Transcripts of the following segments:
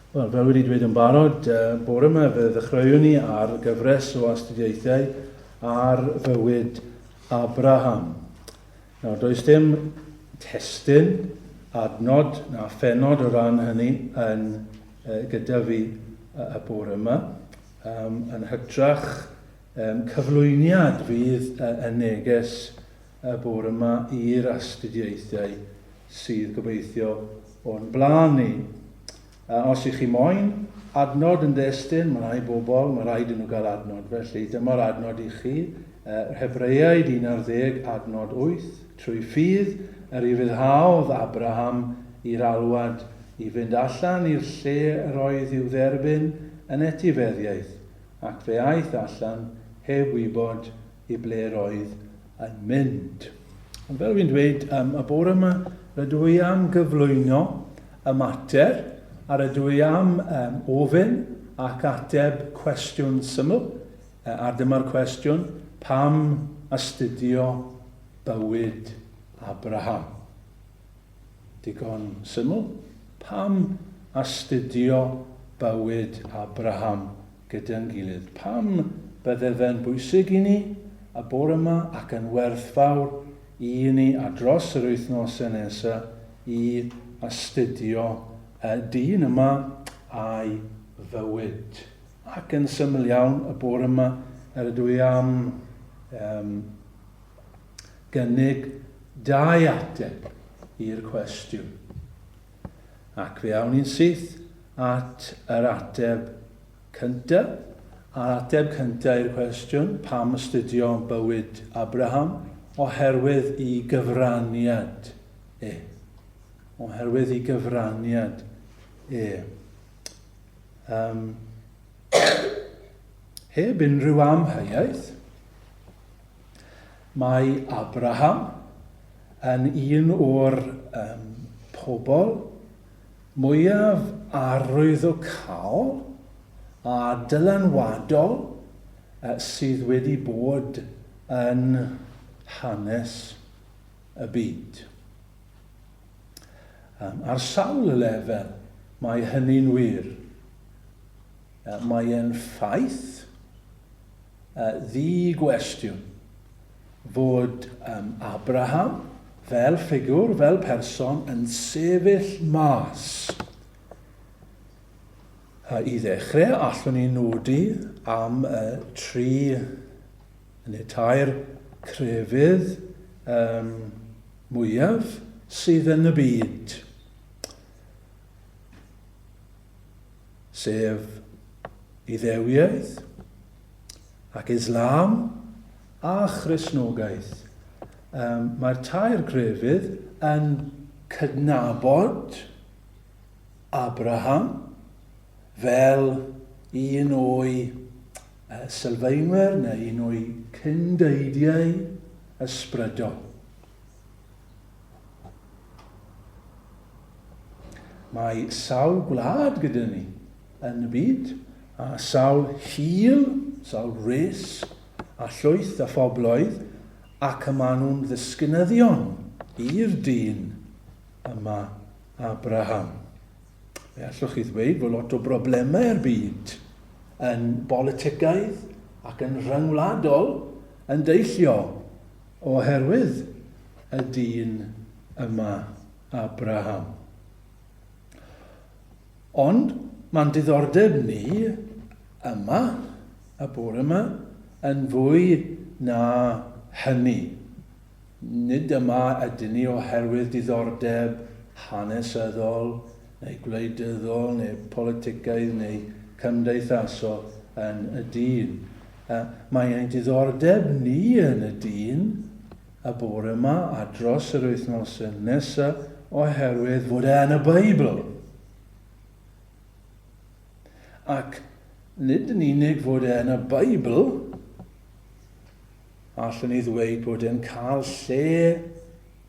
Wel, fel wedi dweud yn barod, bore yma fe ddechreuwn ni ar gyfres o astudiaethau ar fywyd Abraham. Nawr, does dim testyn, adnod na phenod o ran hynny gyda fi y bore yma. Yn hytrach cyflwyniad fydd y neges y bore yma i'r astudiaethau sydd gobeithio o'n blaen ni. Os ych chi moyn adnod yn destun, mae rhai bobl, mae rhaid yn nhw gael adnod. Felly dyma'r adnod i chi. Hebreaid 11 adnod 8. Trwy ffydd yr i fyddhaodd Abraham i'r alwad i fynd allan i'r lle yr oedd i'w dderbyn yn etifeddiaeth, ac fe aeth allan heb wybod i ble roedd yn mynd. Ond fel fi'n dweud, y bore yma rydw i am gyflwyno y mater, a rydw i am ofyn ac ateb cwestiwn syml, a dyma'r cwestiwn, pam astudio bywyd Abraham? Digon syml, pam astudio bywyd Abraham gyda'n gilydd? Pam bydde fe'n bwysig i ni y bore yma ac yn werthfawr i ni a dros yr wythnosau nesaf i astudio dyn yma a'i fywyd. Ac yn syml iawn y bore yma rydw i am gynnig dau ateb i'r cwestiwn. Ac fe awn ni'n syth at yr ateb cyntaf. A'r ateb cyntaf i'r cwestiwn, pam astudio bywyd Abraham, oherwydd i gyfraniad e. Oherwydd i gyfraniad e. Heb unrhyw amheuaeth, mae Abraham yn un o'r pobl mwyaf arwyddocaol a dylanwadol sydd wedi bod yn hanes y byd. Ar sawl lefel mae hynny'n wir. Mae e'n ffaith ddi-gwestiwn fod Abraham fel ffigwr, fel person yn sefyll mas. I ddechrau, allwn ni nodi am tair crefydd mwyaf sydd yn y byd. Sef Iddewiaeth ac Islam a Christnogaeth. Mae'r tair crefydd yn cydnabod Abraham fel un o'i sylfaenwyr neu un o'i cyndeidiau ysbrydol. Mae sawl gwlad gyda ni yn y byd, a sawl hil, sawl res, a llwyth a phobloedd, ac yma nhw'n ddisgynyddion i'r dyn yma Abraham. Fe allwch chi ddweud fod lot o broblemau'r byd yn politicaidd ac yn rhyngwladol yn deillio oherwydd y dyn yma Abraham. Ond mae'n diddordeb ni yma, y bore yma, yn fwy na hynny. Nid yma ydyn ni oherwydd diddordeb hanesyddol, neu gwleidyddol, neu politicaidd, neu cymdeithasol yn y dyn. Mae ein diddordeb ni yn y dyn y bore yma a dros yr wythnosau nesaf oherwydd fod e yn y Beibl. Ac nid yn unig fod e yn y Beibl, allwn ni ddweud bod e'n cael lle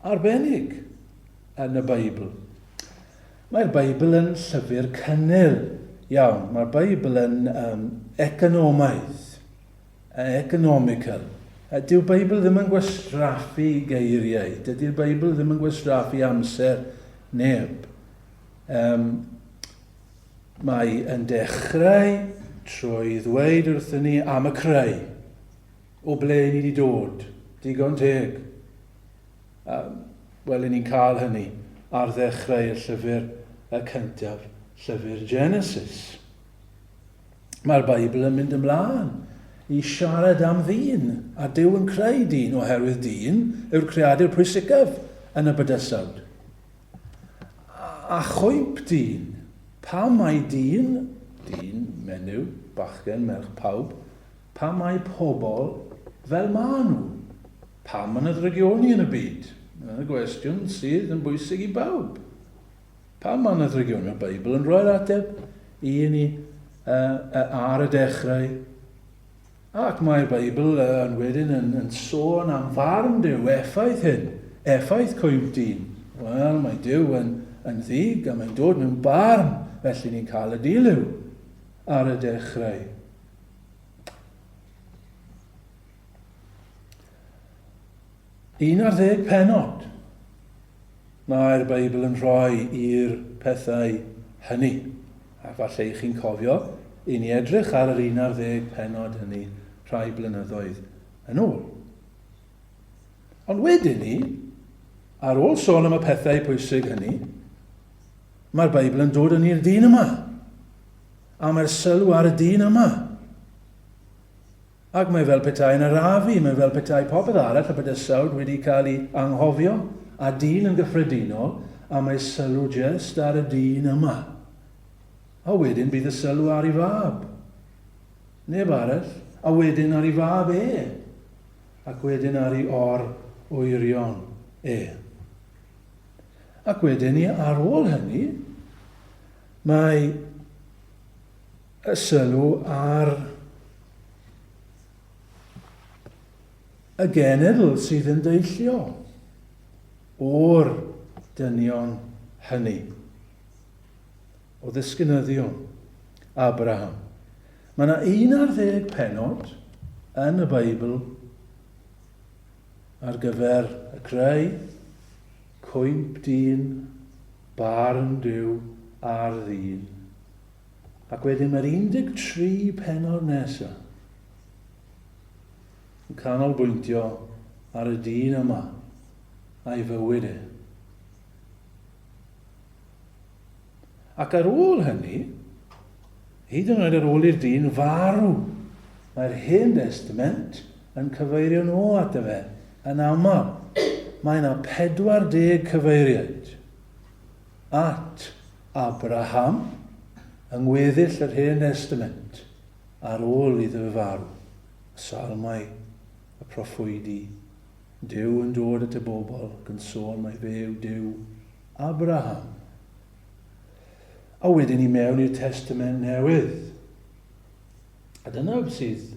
arbennig yn y Beibl. Mae'r Beibl yn llyfr cynnil iawn. Mae'r Beibl yn economaidd, economical. Dyw'r Beibl ddim yn gwastraffu geiriau. Dydy'r Beibl ddim yn gwastraffu amser neb. mae yn dechrau trwy ddweud wrthyn ni am y creu. O ble ni wedi dod, digon teg. Wel, ni'n cael hynny ar ddechrau y llyfr y cyntaf, llyfr Genesis. Mae'r Beibl yn mynd ymlaen i siarad am ddyn, a Duw yn creu dyn oherwydd dyn yw'r creadur pwysicaf yn y bydysawd. A chwymp dyn, pam mae dyn, menyw, bachgen, merch, pawb, pam mae pobl fel maen nhw? Pam yn y ddrygioni yn y byd? Yna gwestiwn sydd yn bwysig i bawb. Pam yn y ddrygioni? Mae'r Beibl yn rhoi'r ateb i ni ar y dechrau. Ac mae'r Beibl yn wedyn yn sôn am farn Duw, effaith hyn, effaith cwymp dyn. Wel, mae Duw yn ddig a mae'n dod mewn barn, felly ni'n cael y dilyw ar y dechrau. Un ar 10 pennod mae'r Beibl yn rhoi i'r pethau hynny. A falle i chi'n cofio, i ni edrych ar yr 1 ar 10 pennod hynny rhai blynyddoedd yn ôl. Ond wedyn ni, ar ôl sôn am y pethau pwysig hynny, mae'r Beibl yn dod yn i'r dyn yma. A mae'r sylw ar y dyn yma. Ac mae fel petai yn arafu, mae fel petai popeth arall y bydysawd wedi cael ei anghofio, a dyn yn gyffredinol, a mae sylw just ar y dyn yma. A wedyn bydd y sylw ar ei fab. Neb arall. A wedyn ar ei fab e. Ac wedyn ar ei or-wyrion e. Ac wedyn ni ar ôl hynny, mae y sylw ar y genedl sydd yn deillio o'r dynion hynny. O ddisgynyddion Abraham. Mae yna 1 ar 10 pennod yn y Beibl ar gyfer y creu, cwymp dyn, barn Duw a'r ddyn. Ac wedyn mae'r 13 pennod nesaf yn canolbwyntio ar y dyn yma a'i fywyd e. Ac ar ôl hynny, hyd yn oed ar ôl i'r dyn farw, mae'r Hen Testament yn cyfeirio nhw at y fe yn aml. Mae yna 40 cyfeiriad at Abraham yng ngweddill yr Hen Testament ar ôl iddo fe farw. Salmau, y proffwydi, Duw yn dod at y bobl ac yn sôn mai fe yw Duw Abraham. A wedyn ni mewn i'r Testament Newydd. A dyna sydd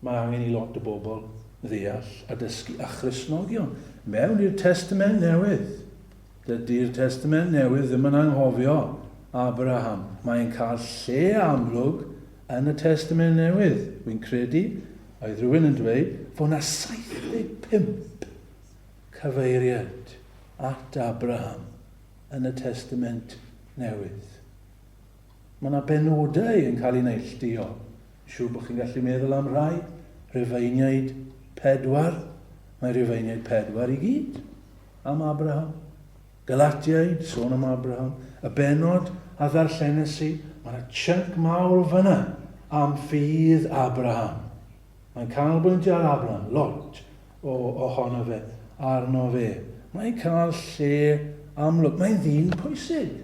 mae angen i lot o bobl ddeall a dysgu a Christnogion. Mewn i'r Testament Newydd. Dydy'r Testament Newydd ddim yn anghofio Abraham. Mae'n cael lle amlwg yn y Testament Newydd. Wy'n credu, oedd rhywun yn dweud, fod yna 75 cyfeiriad at Abraham yn y Testament Newydd. Mae yna benodau yn cael ei neilltuo. Siŵr bod chi'n gallu meddwl am rai. Rhufeiniaid 4. Mae Rhufeiniaid 4 i gyd am Abraham. Galatiaid, sôn am Abraham. Y benod a ddarllenysu, mae yna chunk mawr fyna am ffydd Abraham. Mae'n canolbwyntio ar Abraham, lot ohono fe, arno fe. Mae'n cael lle amlwg. Mae'n ddyn pwysig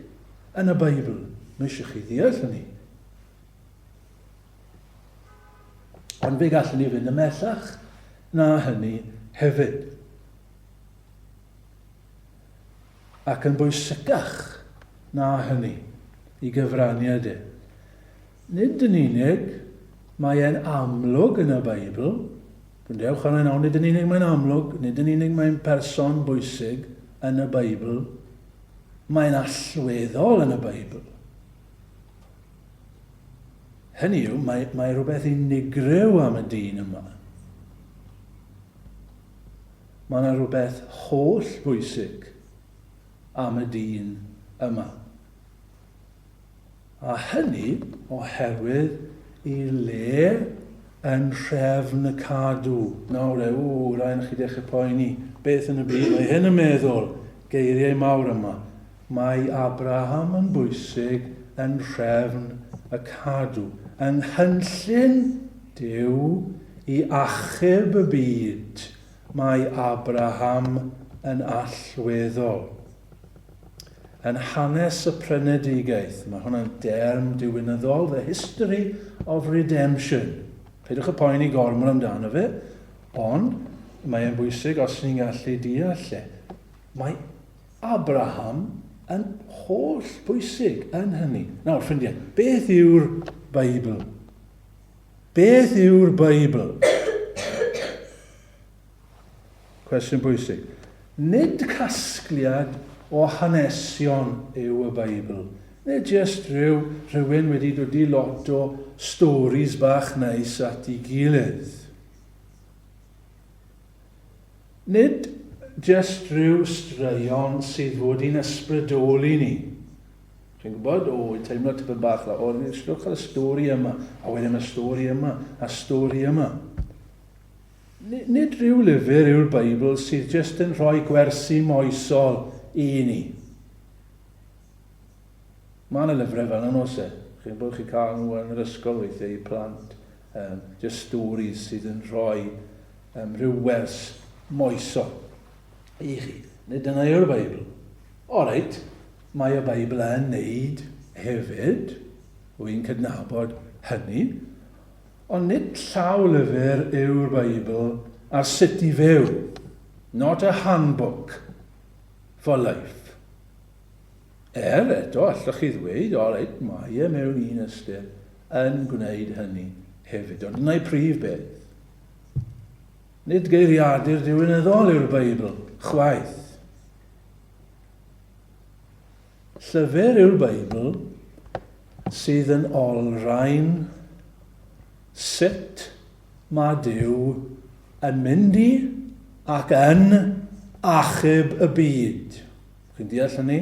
yn y Beibl. Mae eisiau chi ddeall hynny. Ond fe gallwn ni fynd ymellach na hynny hefyd. Ac yn bwysicach na hynny i gyfraniad e. Nid yn unig mae e'n amlwg yn y Beibl. Gwndewch ar ein nid yn unig mae'n amlwg, nid yn unig mae'n person bwysig yn y Beibl. Mae'n allweddol yn y Beibl. Hynny yw, mae rhywbeth unigryw am y dyn yma. Mae yna rhywbeth holl bwysig am y dyn yma. A hynny oherwydd I le yn trefn y cadw. Nawr rhaid chi dechrau poeni. Beth yn y byd? Mae hyn yn meddwl, geiriau mawr yma. Mae Abraham yn bwysig yn trefn y cadw. Yn hynllun Duw I achub y byd, mae Abraham yn allweddol. Yn hanes y prenedigaeth, mae hwnna'n derm diwynyddol, the history of redemption. Peidiwch y poeni gormod amdano fe, ond mae'n bwysig os ni'n gallu deall lle. Mae Abraham yn holl bwysig yn hynny. Nawr, ffrindiau, beth yw'r Beibl? Beth yw'r Beibl? Cwestiwn bwysig. Nid casgliad o hanesion yw y Beibl. Nid jyst rhywun wedi dod I lot o storis bach neis at ei gilydd. Nid jyst rhyw straeon sydd fod i'n ysbrydoli ni. Chi'n gwybod, teimlo tipyn bach la, ysgrifenwch cael y stori yma, a wedyn y stori yma, a stori yma. Nid rhyw lyfr yw'r Beibl sydd jyst yn rhoi gwersi moesol I ni. Mae yna lyfrau fel yna os e. Chi'n bod chi cael nhw yn yr ysgol weithiau I plant. Just stories sydd yn rhoi rhyw wers moesol I chi. Nid yna yw'r Beibl. Oreit, mae y Beibl yn neud hefyd, wy'n cydnabod hynny, ond nid llaw lyfr yw'r Beibl ar sut I fyw. Not a handbook for life. Eto, allwch chi ddweud, oreit, mae mewn un ystyr yn gwneud hynny hefyd. Ond yna'i prif beth. Nid geiriadur diwynyddol yw'r Beibl, chwaith. Llyfr yw'r Beibl sydd yn olrhain sut mae Duw yn mynd I ac yn achub y byd. Chi'n deall hynny?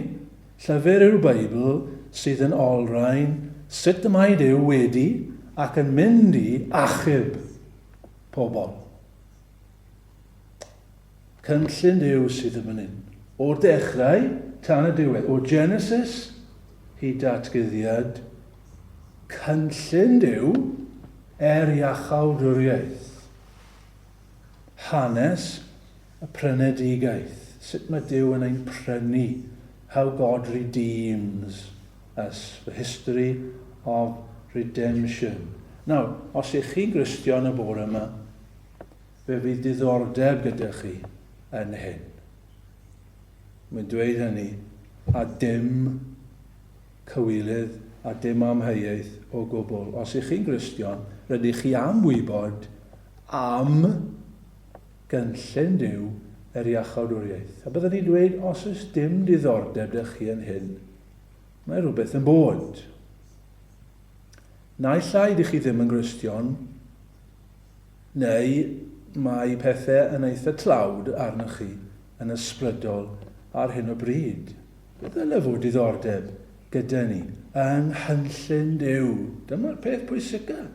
Llyfr yw'r Beibl sydd yn olrhain sut y mae Duw wedi ac yn mynd I achub pobl. Cynllun Duw sydd yn mynd. O'r dechrau, tan y diwedd, o Genesis hyd at Guddiad, cynllun Duw iachawdwriaeth. Hanes y prenedigaeth. Sut mae Duw yn ein prynu. How God redeems us. The history of redemption. Nawr, os ych chi'n Gristion y bore yma, fe fydd diddordeb gyda chi yn hyn. Mae'n dweud hynny, a dim cywilydd, a dim amheuaeth o gwbl. Os ych chi'n Gristion, rydych chi am wybod am gynllun Duw iachawdwriaeth. A byddwn ni'n dweud, os oes dim diddordeb dych chi yn hyn, mae rhywbeth yn bod. Naill ai ydych chi ddim yn Gristion, neu mae pethau yn eitha tlawd arnoch chi yn ysbrydol ar hyn o bryd. Byddai fod diddordeb gyda ni yng nghynllun Duw. Dyma'r peth pwysica.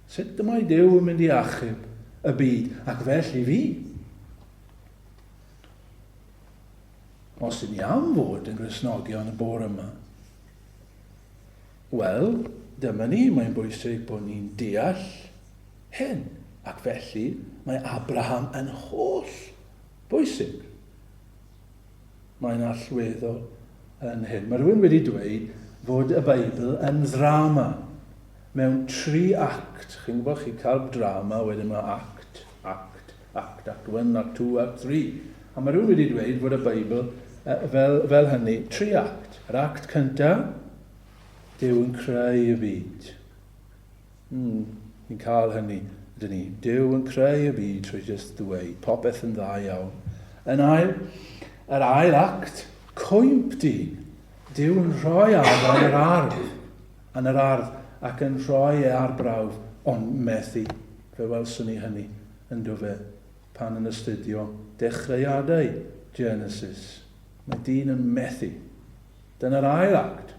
Sut mae Duw yn mynd I achub y byd, ac felly fi. Os ydyn ni am fod yn Gristnogion y bore yma, wel, dyma ni, mae'n bwysig bod ni'n deall hyn. Ac felly, mae Abraham yn holl bwysig. Mae'n allweddol yn hyn. Mae rhywun wedi dweud fod y Beibl yn ddrama mewn 3 act. Chi'n gwybod chi cael drama, wedyn mae act 1, act 2, act 3. A mae rhywun wedi dweud fod y Beibl fel hynny, 3 act. Yr act cyntaf, Duw yn creu y byd. Ni'n cael hynny, ydyn ni. Duw yn creu y byd trwy just dweud, popeth yn dda iawn. Yr ail act, cwymp dyn. Duw yn rhoi ar yr ardd, ac yn rhoi ar brawf, ond methu. Fe welson ni hynny yn dofo pan yn astudio dechreuadau Genesis. Mae dyn yn methu. Dyna'r ail act.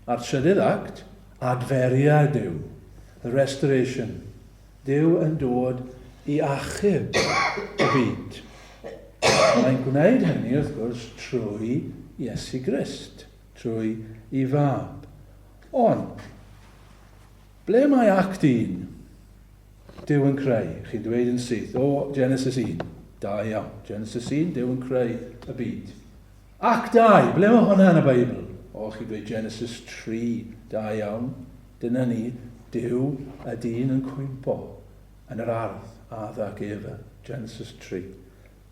A'r trydydd act, adferiad Duw, the restoration. Duw yn dod i achub y byd. Mae'n gwneud hynny, wrth gwrs, trwy Iesu Grist, trwy ei fab. Ond, ble mae act 1? Duw yn creu. Chi'n dweud yn syth, Genesis 1. Da iawn. Genesis 1, Duw yn creu y byd. Act 2, ble mae hwnna yn y Beibl? Chi'n dweud Genesis 3. Da iawn. Dyna ni, Duw a dyn yn cwympo yn yr ardd, Adda ac Efa. Genesis 3.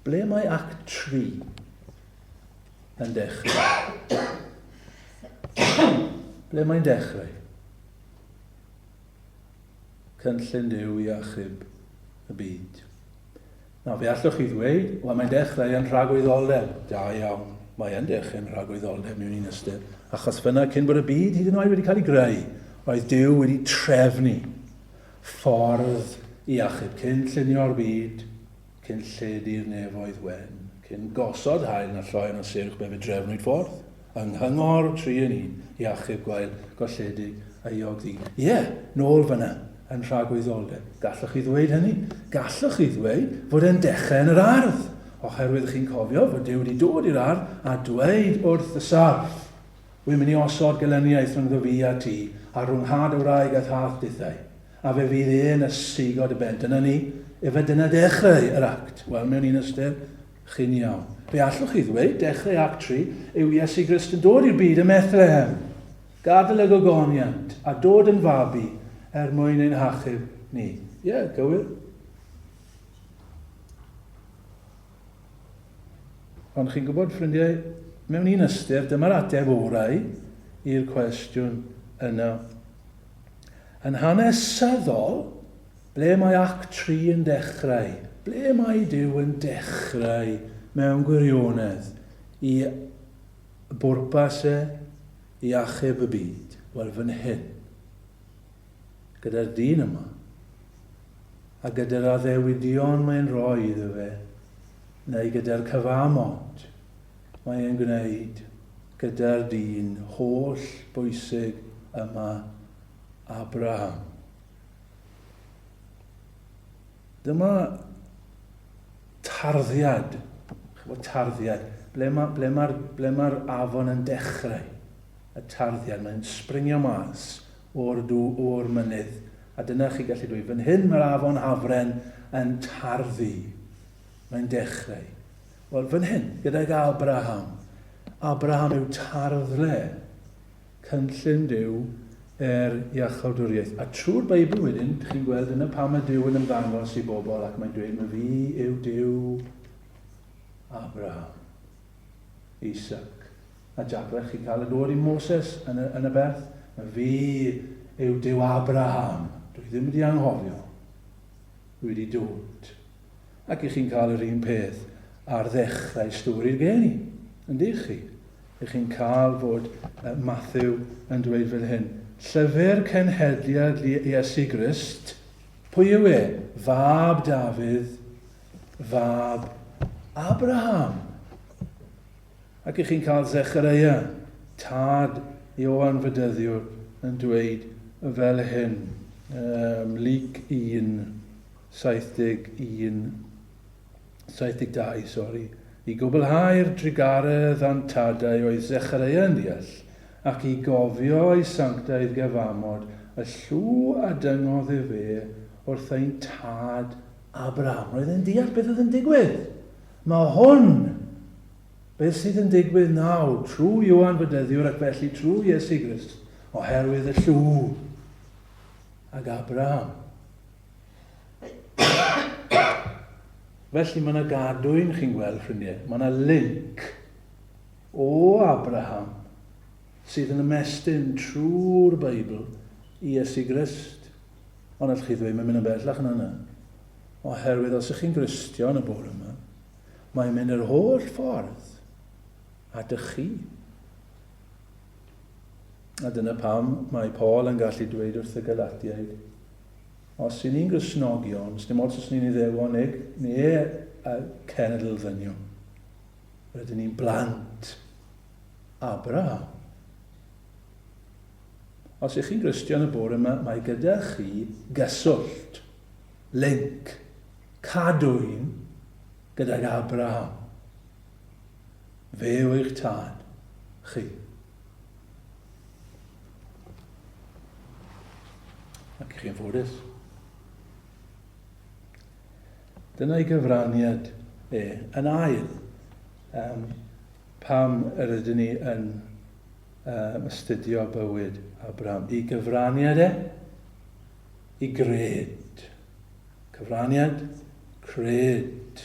Ble mae act 3 yn dechrau? Ble mae'n dechrau? Cynllun Duw i achub y byd. Nawr, fe allwch chi ddweud, wel mae'n dechrau yn rhagwyddoldeb. Da iawn, mae'n dechrau yn rhagwyddoldeb mewn un ystyr. Achos fyna cyn bod y byd hyd yn oed wedi cael ei greu, oedd Duw wedi trefnu ffordd i achub cyn llunio'r byd, cyn lledu'r nefoedd wen, cyn gosod hael na lloen o sirch be fe drefnwyd ffordd, yng nghyngor 3 yn 1 i achub gwael golledig a iog ddi. Nôl fyna yn rhagwyddoldeb. Gallwch chi ddweud hynny? Gallwch chi ddweud fod e'n dechrau yn yr ardd, oherwydd chi'n cofio fod Duw wedi dod i'r ardd a dweud wrth y sarf, wy'n mynd i osod gelyniaeth rhwng fi a ti, a rhwng had o wraig a thad dithau, a fe fydd e'n ysugod y bent. Dyna ni, efe dyna dechrau yr act. Wel, mewn un ystyr, chi'n iawn. Fe allwch chi ddweud, dechrau act 3, yw Iesu Grist yn dod i'r byd ym Methlehem, gadael y gogoniant, a dod yn fabi mwyn ein hachub ni. Gywir. Ond chi'n gwybod, ffrindiau, mewn un ystyr, dyma'r ateb orau i'r cwestiwn yna. Yn hanesyddol, ble mae act 3 yn dechrau? Ble mae Duw yn dechrau mewn gwirionedd i bwrpasau i achub y byd? Wel, fan hyn. Gyda'r dyn yma, a gyda'r addewidion mae'n rhoi iddo fe, neu gyda'r cyfamod mae'n gwneud gyda'r dyn holl bwysig yma, Abraham. Dyma tarddiad, ble mae'r afon yn dechrau. Y tarddiad, mae'n springio mas o'r mynydd. A dyna chi gallu dweud, fan hyn mae'r afon Hafren yn tarddu. Mae'n dechrau. Wel, fan hyn, gydag Abraham. Abraham yw tarddle cynllun Duw iachawdwriaeth. A trwy'r Beibl wedyn, chi'n gweld yna pam mae Duw yn ymddangos i bobl ac mae'n dweud, mae fi yw Duw Abraham, Isaac a Jacob. Chi'n cael y dod i Moses yn y berth. Mae fi yw Duw Abraham. Dwi ddim wedi anghofio. Dwi wedi dod. Ac i chi'n cael yr un peth ar ddechrau stori'r geni. Yndi chi? I chi'n cael fod Matthew yn dweud fel hyn. Llyfr cenhedliad Iesu Grist, pwy yw e? Fab Dafydd, fab Abraham. Ac i chi'n cael Zechariah, tad Ioan Fydyddiwr, yn dweud fel hyn. Lyc 1, 72, I gwblhau'r drigaredd antadau oedd Zechariah yn deall, ac i gofio ei sanctaidd gyfamod, y llw a dyngodd i fe wrth ein tad Abraham. Roedd e'n deall beth oedd yn digwydd. Mae hwn, beth sydd yn digwydd nawr, trwy Ioan Fydyddiwr ac felly trwy Iesu Grist, oherwydd y llw ag Abraham. Felly mae yna gadwyn, chi'n gweld, ffrindiau. Mae yna link o Abraham sydd yn ymestyn trwy'r Beibl i Iesu Grist. Ond allwch chi ddweud, mae'n mynd yn bellach yn yna. Oherwydd, os ydych chi'n Gristion y bore yma, mae'n mynd yr holl ffordd at y chi. A dyna pam mae Paul yn gallu dweud wrth y Galatiaid, os y'n ni'n Gristnogion, dim ots os ni'n Iddewonig, neu cenedl ddynion. Rydyn ni'n blant Abraham. Os ych chi'n Gristion y bore yma, mae gyda chi gyswllt, link, cadwyn gydag Abraham. Fe yw eich tad chi. Ac chi'n ffodus. Dyna ei gyfraniad yn ail. Pam yr ydyn ni yn astudio bywyd Abraham? I gyfraniad i gred. Cyfraniad, cred.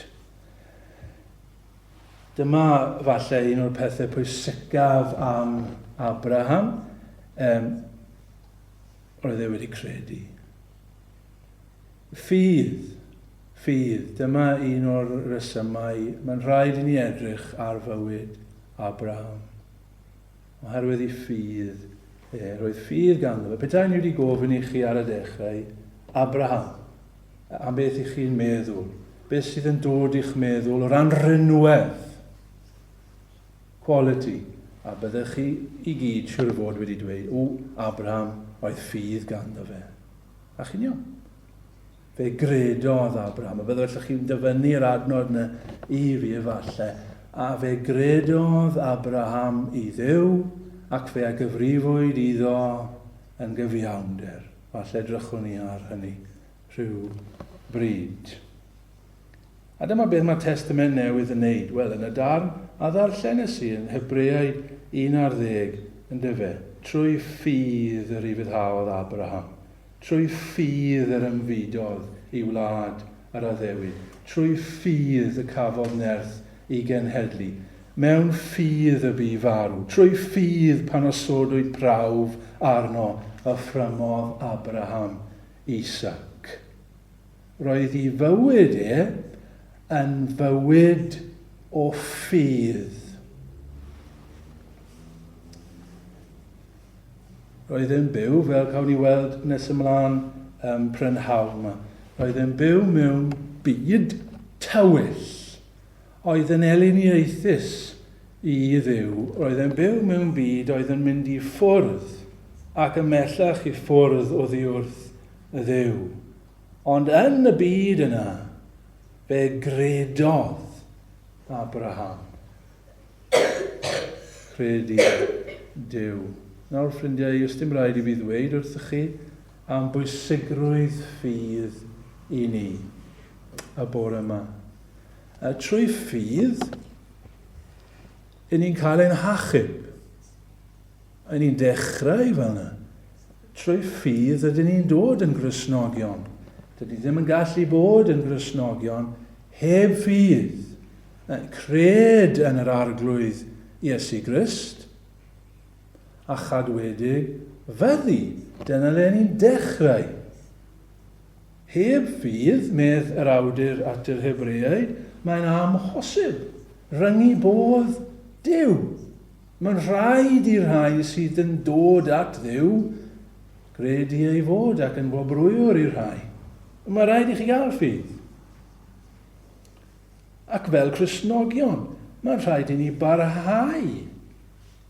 Dyma falle un o'r pethau pwysicaf am Abraham roedd e wedi credu. Ffydd, dyma un o'r resymau, mae'n rhaid i ni edrych ar fywyd Abraham. Oherwydd i ffydd, roedd ffydd ganddo fe. Petai ni wedi gofyn i chi ar y dechrau, Abraham, am beth i chi'n meddwl, beth sydd yn dod i'ch meddwl o ran rinwedd, quality, a byddech chi i gyd siwr fod wedi dweud, Abraham oedd ffydd ganddo fe. A chi'n iawn? Fe gredodd Abraham, a byddwch chi'n dyfynnu'r adnod yna i fi efallai, a fe gredodd Abraham i Dduw, ac fe a gyfrifwyd iddo yn gyfiawnder. Falle edrychwn ni ar hynny rhyw bryd. A dyma beth mae Testament Newydd yn neud. Wel, yn y darn a ddarllen y yn Hebreaid 11 yn dyfe, trwy ffydd yr ifydhaodd Abraham. Trwy ffydd yr ymfudodd i wlad yr addewid. Trwy ffydd y cafodd nerth i genhedlu. Mewn ffydd y bu farw. Trwy ffydd pan osodwyd prawf arno y ffrymodd Abraham Isaac. Roedd ei fywyd yn fywyd o ffydd. Roedd e'n byw, fel cawn ni weld nes ymlaen prynhawn yma. Roedd e'n byw mewn byd tywyll. Oedd yn eliniaethus i Dduw. Roedd e'n byw mewn byd oedd yn mynd i ffwrdd ac ymellach i ffwrdd o ddiwrth y Dduw. Ond yn y byd yna, fe gredodd Abraham. Credu Duw. Nawr, ffrindiau, ys dim rhaid i fi ddweud wrthych chi am bwysigrwydd ffydd i ni y bore yma. Trwy ffydd, ni'n cael ein hachub. Ni'n dechrau fel yna. Trwy ffydd ydyn ni'n dod yn Gristnogion. Dydyn ni ddim yn gallu bod yn Gristnogion heb ffydd. Cred yn yr arglwydd Iesu Grist. A chadwedig fyddi. Dyna le ni'n dechrau. Heb ffydd, medd yr awdur at yr Hebreaid, mae'n amhosib ryngu bodd Duw. Mae'n rhaid i'r rhai sydd yn dod at Dduw gredu ei fod ac yn bobrwywr i'r rhai. Mae'n rhaid i chi gael ffydd. Ac fel Cristnogion, mae'n rhaid i ni barhau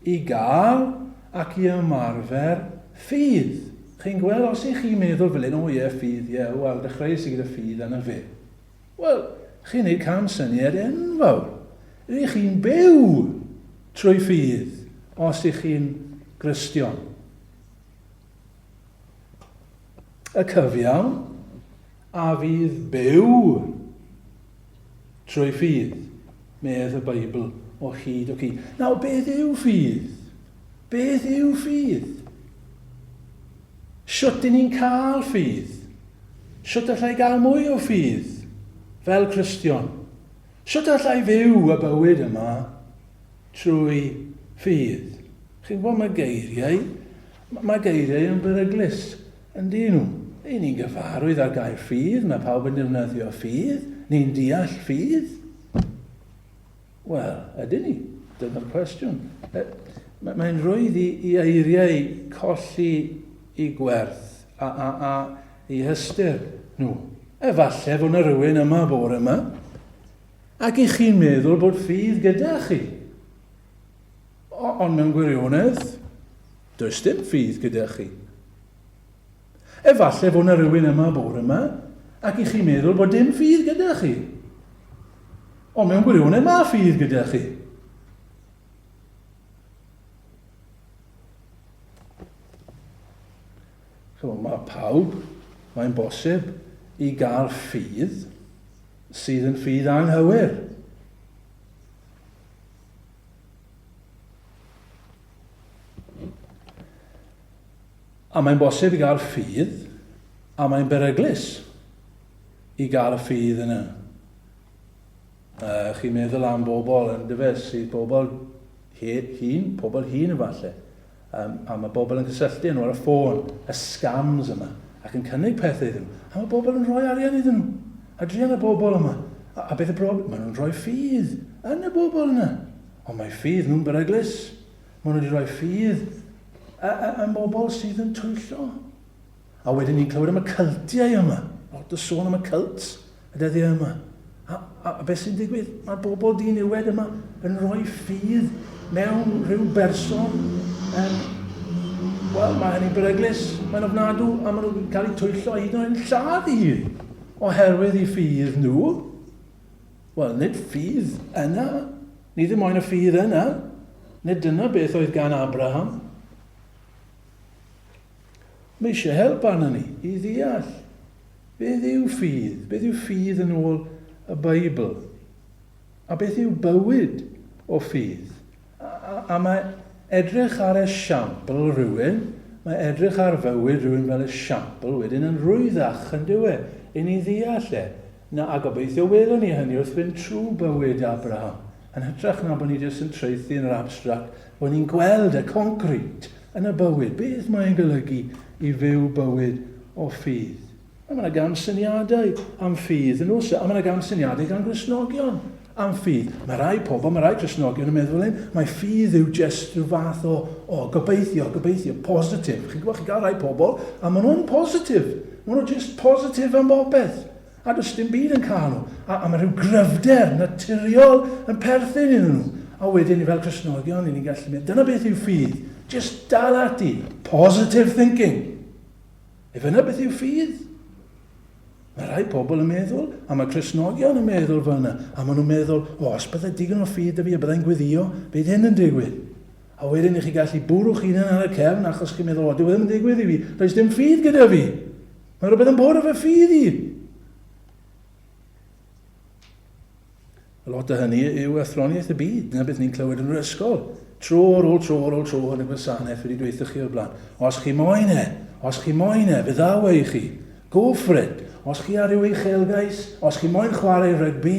i gael ac i ymarfer ffydd. Chi'n gweld, os ych chi'n meddwl fel un, ffydd, wel, dechrau sydd gyda ffydd yna fe. Wel, chi'n neud cam syniad enfawr. Ydych chi'n byw trwy ffydd os ych chi'n Gristion. Y cyfiawn a fydd byw trwy ffydd, medd y Beibl o hyd o hyd. Nawr, beth yw ffydd? Beth yw ffydd? Sut dyn ni'n cael ffydd? Sut allai gael mwy o ffydd fel Cristion? Sut allai fyw y bywyd yma trwy ffydd? Chi'n gwybod mae geiriau yn beryglis yn dyn nhw. Ni'n gyfarwydd ar gael ffydd, mae pawb yn defnyddio ffydd, ni'n deall ffydd. Wel, ydyn ni? Dyna'r cwestiwn. Mae'n rwydd i eiriau colli i gwerth a i hystyr nhw. Efallai fod yna rhywun yma bore yma ac i chi'n meddwl bod ffydd gyda chi. Ond mewn gwirionedd, Does dim ffydd gyda chi. Efallai fod yna rhywun yma bore yma, ac i chi meddwl bod dim ffydd gyda chi. Ond mewn gwirionedd mae ffydd gyda chi. Mae pawb, mae'n bosib i gael ffydd sydd yn ffydd anghywir. A mae'n bosib i gael ffydd, a mae'n beryglus i gael y ffydd yna. Chi'n meddwl am bobl yn dyfes, sydd bobl hyn efallai. A mae bobl yn cysylltu nhw ar y ffôn, y scams yma, ac yn cynnig pethau iddyn nhw. A mae bobl yn rhoi arian iddyn nhw. A drian y bobl yma. A beth y broblem? Maen nhw'n rhoi ffydd yn y bobl yna. Ond mae ffydd nhw'n beryglus. Maen nhw wedi rhoi ffydd yn bobl sydd yn twyllo. A wedyn ni'n clywed am y cyltiau yma. Lot o sôn am y cylts y dyddiau yma. A beth sy'n digwydd? Mae bobl di-niwed yma yn rhoi ffydd mewn rhyw berson. Wel, mae hynny'n beryglus. Mae'n ofnadw a maen nhw'n cael eu twyllo hyd yn oed lladd i hi. Oherwydd i ffydd nhw. Wel, nid ffydd yna. Ni ddim moyn y ffydd yna. Nid dyna beth oedd gan Abraham. Mae eisiau help arna ni i ddeall. Beth yw ffydd? Beth yw ffydd yn ôl y Beibl? A beth yw bywyd o ffydd? A mae edrych ar esiampl rhywun, mae edrych ar fywyd rhywun fel esiampl wedyn yn rwyddach yn dywe i ni ddeall na a gobeithio welwn ni hynny wrth fynd trwy bywyd Abraham. Yn hytrach na bod ni jyst yn treithi yn yr abstract, bod ni'n gweld y concret yn y bywyd. Beth mae'n golygu i fyw bywyd o ffydd? A mae yna gan syniadau am ffydd yn oes, a mae yna gan syniadau gan Gristnogion am ffydd. Mae rai pobl, mae rai Gristnogion yn meddwl mae ffydd yw jyst rhyw fath o gobeithio, positif. Chi'n gwybod, chi'n cael rai pobl, a maen nhw'n positif. Maen nhw'n just positif am bopeth. A does dim byd yn cael nhw. A mae rhyw gryfder naturiol yn perthyn iddyn nhw. A wedyn ni fel Gristnogion, ni'n gallu meddwl, dyna beth yw ffydd. Just dal ati. Positive thinking. If yna beth yw ffydd. Mae rai pobl yn meddwl, a mae Gristnogion yn meddwl fyna, a maen nhw'n meddwl, os byddai digon o ffydd y fi, a byddai'n gweddio, beth hyn yn digwydd? A wedyn i chi gallu bwrw'ch hunan ar y cefn, achos chi'n meddwl, dyw ddim yn digwydd i fi, does dim ffydd gyda fi. Mae rhywbeth yn bod efo ffydd i. Lot o hynny yw athroniaeth y byd, na beth ni'n clywed yn yr ysgol. Tro ar ôl tro yn y gwasanaeth wedi dweithio chi o'r blaen. Os chi moyn fe ddaw ei chi, go for it. Os chi ar yw uchelgais, os chi moyn chwarae rygbi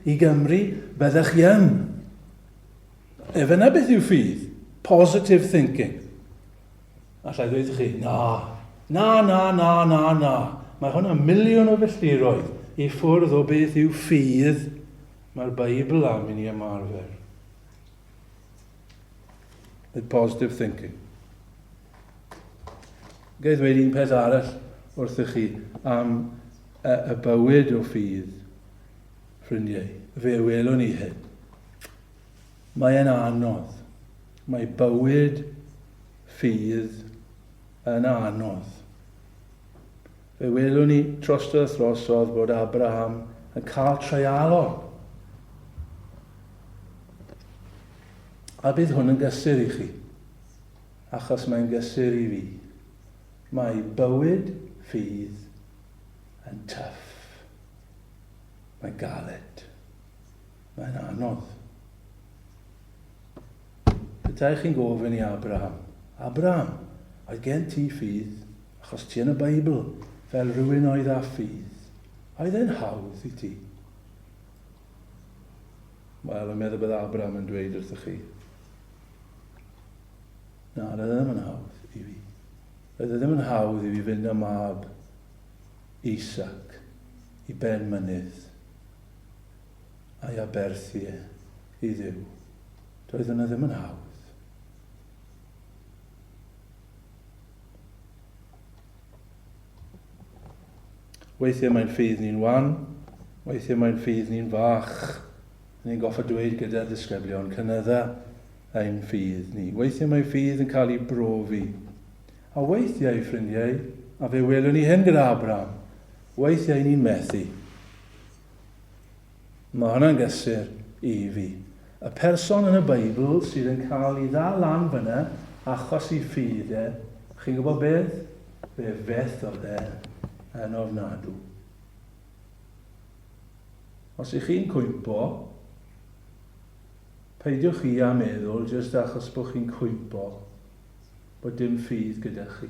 i Gymru, byddech chi yn. Efe na beth yw ffydd? Positive thinking. Allai ddweud chi, na. Mae hwnna miliwn o filltiroedd i ffwrdd o beth yw ffydd mae'r Beibl am i ni ymarfer. With positive thinking. Gaeth wedi un peth arall wrthych chi am y bywyd o ffydd, ffrindiau. Fe welwn ni hyn. Mae'n anodd. Mae bywyd ffydd yn anodd. Fe welwn ni trostodd throsodd bod Abraham yn cael treialon. A bydd hwn yn gysur i chi, achos mae'n gysur i fi. Mae bywyd ffydd yn tyff. Mae'n galed. Mae'n anodd. Petai chi'n gofyn i Abraham, oedd gen ti ffydd, achos ti yn y Beibl, fel rhywun oedd â ffydd, oedd e'n hawdd i ti? Wel, yn meddwl bydd Abraham yn dweud wrthych chi. Na, oedd e ddim yn hawdd i fi. Oedd e ddim yn hawdd i fi fynd â mab Isaac i ben mynydd a'i aberthu i Dduw. Doedd yna ddim yn hawdd. Weithiau mae'n ffydd ni'n wan, weithiau mae'n ffydd ni'n fach. Ni'n goffa dweud gyda'r ddisgyblion, cynydda ein ffydd ni. Weithiau mae ffydd yn cael ei brofi. A weithiau, ffrindiau, a fe welwn ni hyn gyda Abraham, weithiau ni'n methu. Mae hwnna'n gysur i fi. Y person yn y Beibl sydd yn cael ei ddal lan fyna achos i ffydd chi'n gwybod beth? Fe fethodd yn ofnadw. Os ych chi'n cwympo, peidiwch chi a meddwl jyst achos bod chi'n cwympo bod dim ffydd gyda chi.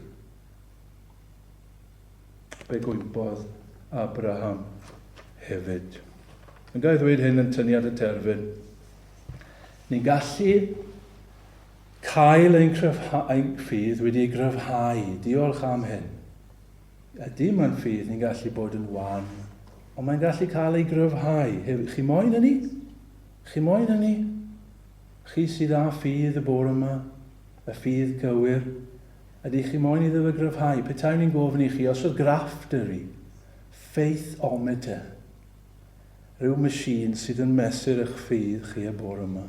Be gwympodd Abraham hefyd. Yn gael ddweud hyn yn tyniad y terfyn. Ni'n gallu cael ein ffydd wedi'i gryfhau. Diolch am hyn. Ydy mae'n ffydd ni'n gallu bod yn wan, ond mae'n gallu cael ei gryfhau. Chi moyn yn ni? Chi moyn yn ni? Chi sydd â ffydd y bore yma, y ffydd cywir, ydy chi moyn iddo fe gryfhau? Petai ni'n gofyn i chi, os oedd grafft yr i, faithometer, rhyw machine sydd yn mesur eich ffydd chi y bore yma.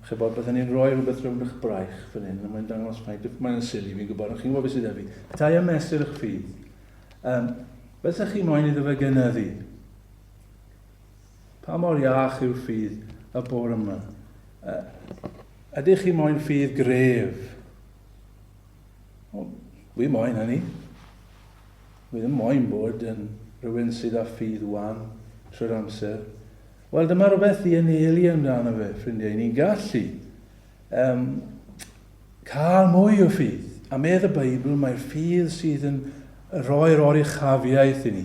Chi bod, byddwn ni'n rhoi rhywbeth rhwng eich braich fan hyn, a mae'n dangos mae'n sili, fi'n gwybod, chi'n gwybod beth sydd efi. Petai yn mesur eich ffydd. Beth ydych chi moyn iddo fe gynyddu? Pa mor iach yw'r ffydd y bore yma? Ydych chi moyn ffydd gref? Wi moyn hynny. Wi ddim moyn bod yn rhywun sydd â ffydd wan trwy'r amser. Wel, dyma rhywbeth i anelu amdano fe, ffrindiau. Ni'n gallu cael mwy o ffydd. A medd y Beibl, mae'r ffydd sydd yn roi'r oruchafiaeth i ni.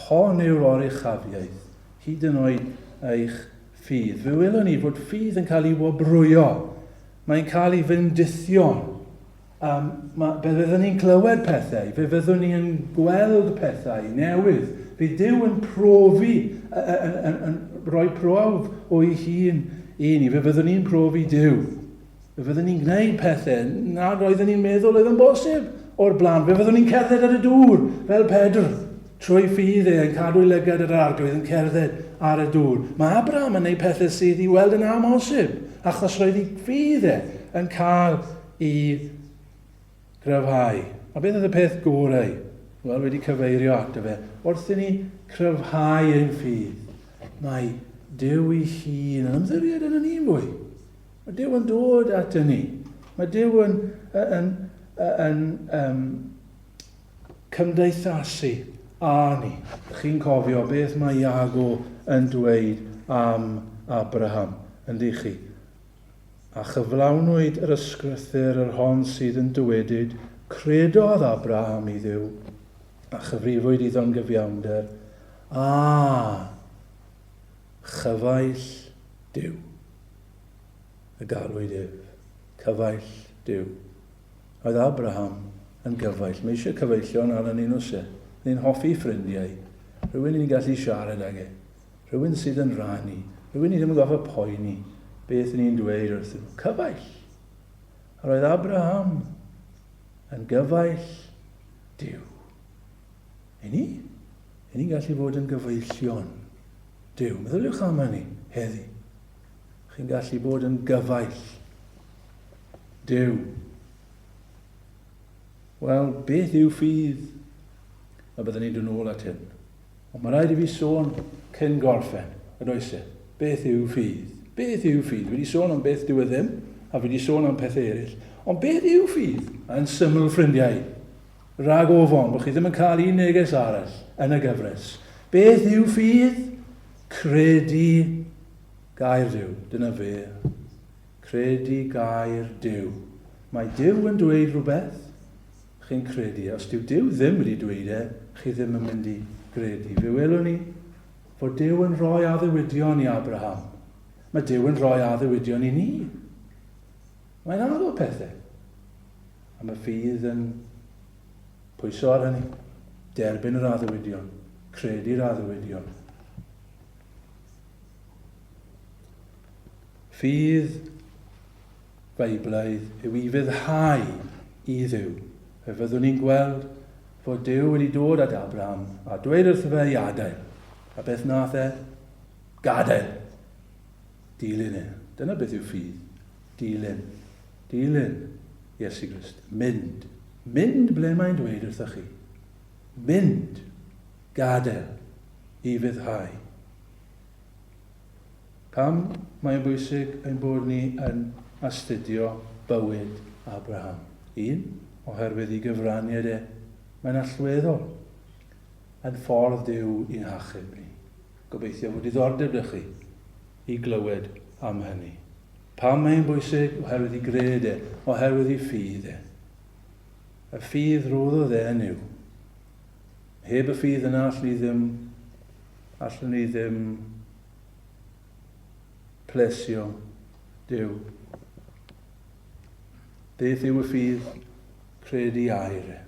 Hon yw'r oruchafiaeth. Hyd yn oed eich ffydd. Fe welwn ni fod ffydd yn cael ei wobrwyo. Mae'n cael ei fyndithio. Fe fyddwn ni'n clywed pethau. Fe fyddwn ni'n gweld pethau newydd. Fe Dyw yn profi, yn rhoi prof o'i hun i ni. Fe fyddwn ni'n profi Dyw. Fe fyddwn ni'n gwneud pethau nad roeddwn ni'n meddwl oedd yn bosib o'r blaen. Fe fyddwn ni'n cerdded ar y dŵr fel Pedr trwy ffydd yn cadw lygad yr arglwydd yn cerdded ar y dŵr. Mae Abraham yn gwneud pethau sydd i weld yn amosib achos roedd ei ffydd yn cael ei gryfhau. A beth oedd y peth gorau? Wel, wedi cyfeirio ato fe. Wrth i ni cryfhau ein ffydd, mae Dyw ei hun yn ymddiried yn ni'n fwy. Mae Dyw yn dod ato ni. Mae Dyw yn cymdeithasu â ni. Chi'n cofio beth mae Iago yn dweud am Abraham, yndi chi? A chyflawnwyd yr ysgrythyr yr hon sydd yn dywedyd, credodd Abraham i Dduw, a chyfrifwyd iddo'n gyfiawnder, chyfaill Dyw. Y galwyd ef, cyfaill Dyw. Oedd Abraham yn gyfaill. Mae eisiau cyfeillio ar yn un o se. Ni'n hoffi ffrindiau. Rhywun ni'n gallu siarad ag e. Rhywun sydd yn rannu. Rhywun ni ddim yn gofio poeni. Beth ni'n dweud wrth nhw. Cyfaill. A roedd Abraham yn gyfaill Dyw. Ni? Ni'n gallu fod yn gyfeillion Dyw. Meddyliwch am hynny heddi. Chi'n gallu bod yn gyfaill Dyw. Wel, beth yw ffydd? A byddwn ni'n dod nôl at hyn. Ond mae rhaid i fi sôn cyn gorffen. Ydoes e? Beth yw ffydd? Beth yw ffydd? Fi wedi sôn am beth dyw e ddim, a fi wedi sôn am pethau eraill. Ond beth yw ffydd? Yn syml ffrindiau. Rhag ofon, bod chi ddim yn cael un neges arall yn y gyfres. Beth yw ffydd? Credu gair Dyw. Dyna fe. Credu gair Dyw. Mae Dyw yn dweud rhywbeth, chi'n credu. Os dyw Dyw ddim wedi dweud chi ddim yn mynd i credu. Fe welwn ni fod Dyw yn rhoi addewidion i Abraham. Mae Dyw yn rhoi addewidion i ni. Mae'n anodd o pethau. A mae ffydd yn pwyso ar hynny. Derbyn yr addewidion. Credu'r addewidion. Ffydd Beiblaidd yw i fyddhau i Dduw. Fe fyddwn ni'n gweld fod Dyw wedi dod at Abraham a dweud wrtho fe i adael. A beth nath e? Gadael. Dilyn e. Dyna beth yw ffydd. Dilyn. Dilyn Iesu Grist. Mynd. Mynd ble mae'n dweud wrthych chi. Mynd. Gadael. I fyddhau. Pam mae'n bwysig ein bod ni yn astudio bywyd Abraham? Un, oherwydd ei gyfraniad e, mae'n allweddol yn ffordd Duw i'n hachub ni. Gobeithio fod diddordeb ydych chi i glywed am hynny. Pam mae'n bwysig? Oherwydd ei gred e, oherwydd ei ffydd e. Y ffydd roddodd e yn yw. Heb y ffydd yna allwn ni ddim plesio Duw. Beth yw y ffydd? Credu air.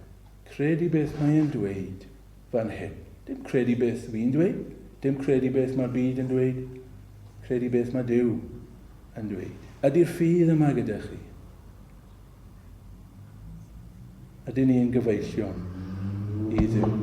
Credu beth mae'n dweud fan hyn. Dim credu beth fi'n dweud. Dim credu beth mae'r byd yn dweud. Credu beth mae Duw yn dweud. Ydy'r ffydd yma gyda chi? Ydyn ni'n gyfeillion i Dduw?